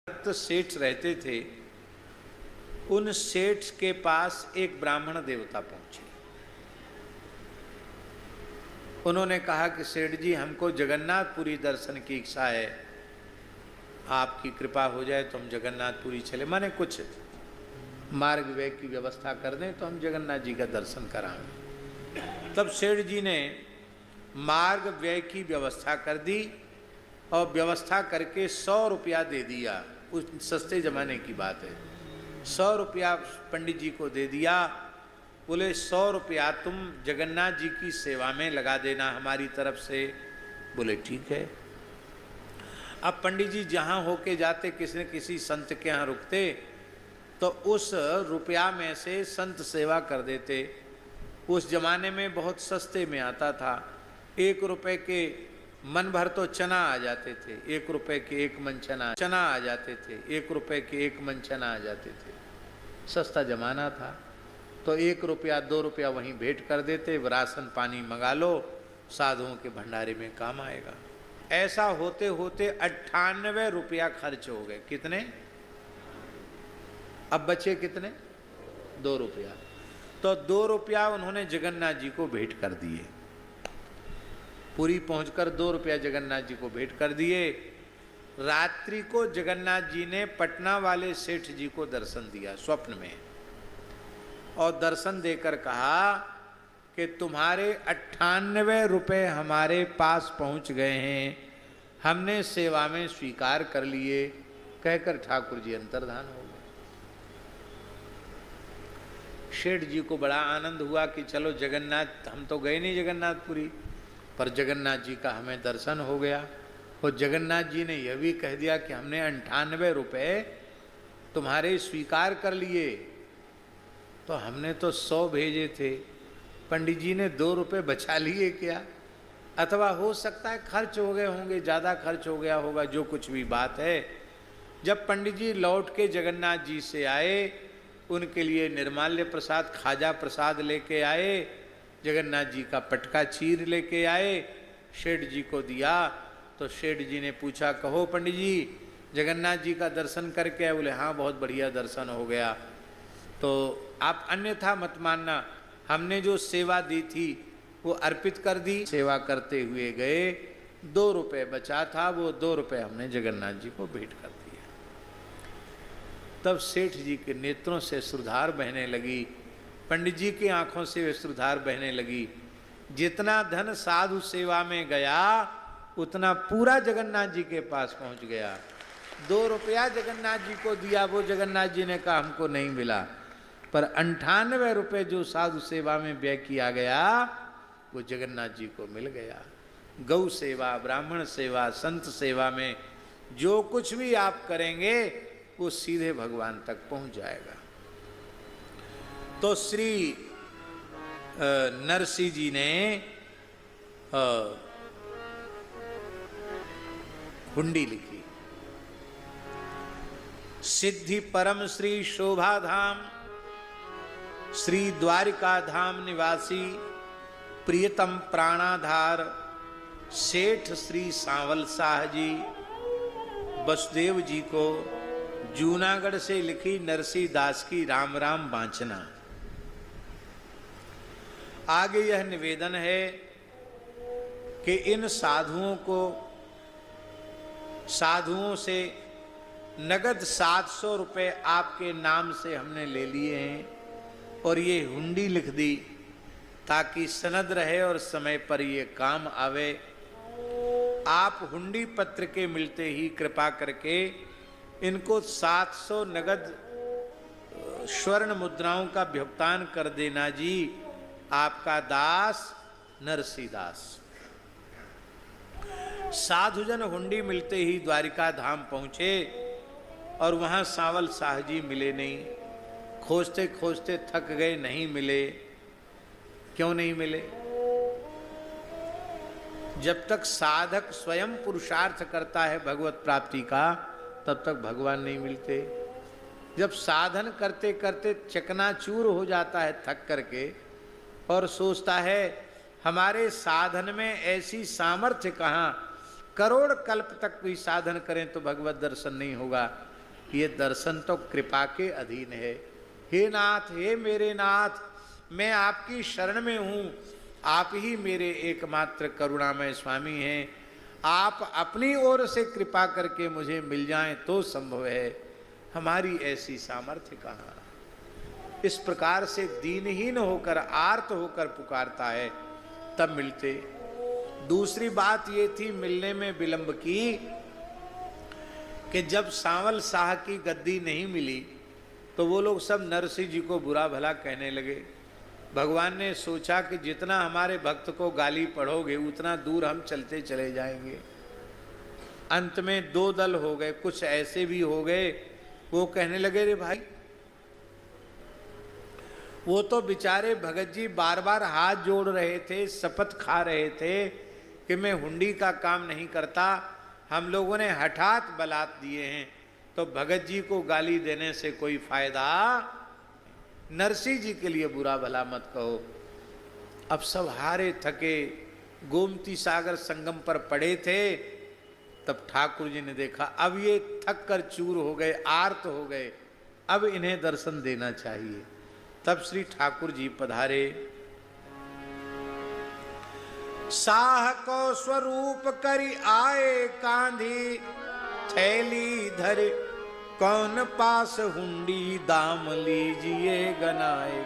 सेठ रहते थे, उन सेठ के पास एक ब्राह्मण देवता पहुंचे। उन्होंने कहा कि सेठ जी, हमको जगन्नाथपुरी दर्शन की इच्छा है, आपकी कृपा हो जाए तो हम जगन्नाथपुरी चले, माने कुछ मार्ग व्यय की व्यवस्था कर दें तो हम जगन्नाथ जी का दर्शन कराएं। तब सेठ जी ने मार्ग व्यय की व्यवस्था कर दी और व्यवस्था करके 100 रुपया दे दिया। उस सस्ते जमाने की बात है। 100 रुपया पंडित जी को दे दिया। बोले 100 रुपया तुम जगन्नाथ जी की सेवा में लगा देना हमारी तरफ से। बोले ठीक है। अब पंडित जी जहाँ होके जाते, किसी न किसी संत के यहाँ रुकते, तो उस रुपया में से संत सेवा कर देते। उस जमाने में बहुत सस्ते में आता था। 1 रुपये के मन भर तो चना आ जाते थे। 1 रुपये के 1 मन चना आ जाते थे। 1 रुपये के 1 मन चना आ जाते थे। सस्ता जमाना था। तो 1 रुपया 2 रुपया वहीं भेंट कर देते। राशन पानी मंगा लो, साधुओं के भंडारे में काम आएगा। ऐसा होते होते 98 रुपया खर्च हो गए। कितने? अब बचे कितने? 2 रुपया। तो 2 रुपया उन्होंने जगन्नाथ जी को भेंट कर दिए। पुरी पहुंचकर 2 रुपया जगन्नाथ जी को भेंट कर दिए। रात्रि को जगन्नाथ जी ने पटना वाले सेठ जी को दर्शन दिया स्वप्न में, और दर्शन देकर कहा कि तुम्हारे 98 रुपये हमारे पास पहुंच गए हैं, हमने सेवा में स्वीकार कर लिए। कहकर ठाकुर जी अंतर्धान हो गए। सेठ जी को बड़ा आनंद हुआ कि चलो जगन्नाथ, हम तो गए नहीं जगन्नाथपुरी, पर जगन्नाथ जी का हमें दर्शन हो गया। और जगन्नाथ जी ने यह भी कह दिया कि हमने 98 रुपये तुम्हारे स्वीकार कर लिए। तो हमने तो 100 भेजे थे, पंडित जी ने 2 रुपये बचा लिए क्या? अथवा हो सकता है खर्च हो गए होंगे, ज़्यादा खर्च हो गया होगा, जो कुछ भी बात है। जब पंडित जी लौट के जगन्नाथ जी से आए, उनके लिए निर्माल्य प्रसाद, खाजा प्रसाद लेके आए, जगन्नाथ जी का पटका चीर लेके आए, सेठ जी को दिया। तो सेठ जी ने पूछा, कहो पंडित जी, जगन्नाथ जी का दर्शन करके आए? बोले हाँ, बहुत बढ़िया दर्शन हो गया। तो आप अन्यथा मत मानना, हमने जो सेवा दी थी वो अर्पित कर दी। सेवा करते हुए गए, 2 रुपये बचा था, वो 2 रुपये हमने जगन्नाथ जी को भेंट कर दिया। तब सेठ जी के नेत्रों से श्रुधार बहने लगी, पंडित जी की आंखों से श्रुधार बहने लगी। जितना धन साधु सेवा में गया, उतना पूरा जगन्नाथ जी के पास पहुंच गया। 2 रुपया जगन्नाथ जी को दिया, वो जगन्नाथ जी ने कहा हमको नहीं मिला, पर 98 रुपये जो साधु सेवा में व्यय किया गया, वो जगन्नाथ जी को मिल गया। गौ सेवा, ब्राह्मण सेवा, संत सेवा में जो कुछ भी आप करेंगे, वो सीधे भगवान तक पहुंच जाएगा। तो श्री नरसिंह जी ने हुंडी लिखी। सिद्धि परम श्री शोभा धाम, श्री द्वारिका धाम निवासी प्रियतम प्राणाधार सेठ श्री सांवल शाह जी वसुदेव जी को जूनागढ़ से लिखी नरसिंह दास की राम राम वांचना। आगे यह निवेदन है कि इन साधुओं से नगद 700 रुपये आपके नाम से हमने ले लिए हैं, और ये हुंडी लिख दी ताकि सनद रहे और समय पर ये काम आवे। आप हुंडी पत्र के मिलते ही कृपा करके इनको 700 नगद स्वर्ण मुद्राओं का भुगतान कर देना जी। आपका दास नरसिंह दास। साधुजन हुंडी मिलते ही द्वारिका धाम पहुंचे, और वहां सांवल शाह जी मिले नहीं। खोजते खोजते थक गए, नहीं मिले। क्यों नहीं मिले? जब तक साधक स्वयं पुरुषार्थ करता है भगवत प्राप्ति का, तब तक भगवान नहीं मिलते। जब साधन करते करते चकनाचूर हो जाता है थक करके, और सोचता है हमारे साधन में ऐसी सामर्थ्य कहाँ, करोड़ कल्प तक कोई साधन करें तो भगवत दर्शन नहीं होगा, ये दर्शन तो कृपा के अधीन है। हे नाथ, हे मेरे नाथ, मैं आपकी शरण में हूँ, आप ही मेरे एकमात्र करुणामय स्वामी हैं। आप अपनी ओर से कृपा करके मुझे मिल जाएं तो संभव है, हमारी ऐसी सामर्थ्य कहाँ। इस प्रकार से दीनहीन होकर, आर्त होकर पुकारता है, तब मिलते। दूसरी बात ये थी मिलने में विलंब की, कि जब सांवल शाह की गद्दी नहीं मिली तो वो लोग सब नरसिंह जी को बुरा भला कहने लगे। भगवान ने सोचा कि जितना हमारे भक्त को गाली पढ़ोगे उतना दूर हम चलते चले जाएंगे। अंत में दो दल हो गए। कुछ ऐसे भी हो गए, वो कहने लगे, रे भाई, वो तो बेचारे भगत जी बार बार हाथ जोड़ रहे थे, शपथ खा रहे थे कि मैं हुंडी का काम नहीं करता, हम लोगों ने हठात बलात दिए हैं, तो भगत जी को गाली देने से कोई फायदा। नरसिंह जी के लिए बुरा भला मत कहो। अब सब हारे थके गोमती सागर संगम पर पड़े थे, तब ठाकुर जी ने देखा अब ये थक कर चूर हो गए, आर्त हो गए, अब इन्हें दर्शन देना चाहिए। तब श्री ठाकुर जी पधारे। साह को स्वरूप करी आए कांधी, थैली धरे कौन पास हुंडी, दाम लीजिए गनाए।